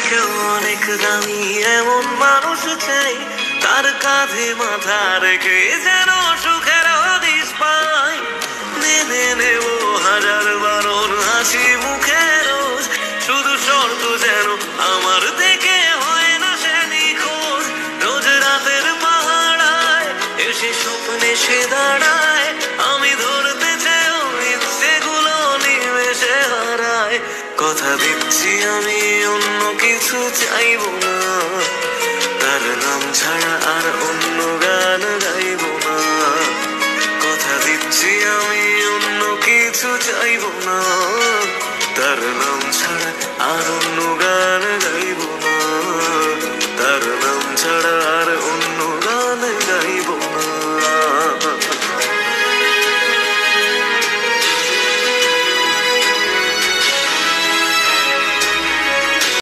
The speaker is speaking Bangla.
থেকেও অনেক দামি এমন মানুষ চাই, তার কাঁধে মাথা রেখে যেন সুখের হদিস পাই। মেনে নেব হাজার বারণ হাসি মুখে রোজ, শুধু শর্ত যেন আমার থেকে হয় না সে নিখোঁজ। রোজ রাতের পাহাড়ায় এসে স্বপ্নে সে দাঁড়ায়, আমি ধরতে চেয়েও ইচ্ছেগুলো নিমেষে হারায়। কথা দিচ্ছি আমি অন্য কিছু চাইবো না, তার নাম ছাড়া আর অন্য গান গাইবো না। কথা দিচ্ছি আমি অন্য কিছু চাইবো না, তার নাম ছাড়া আর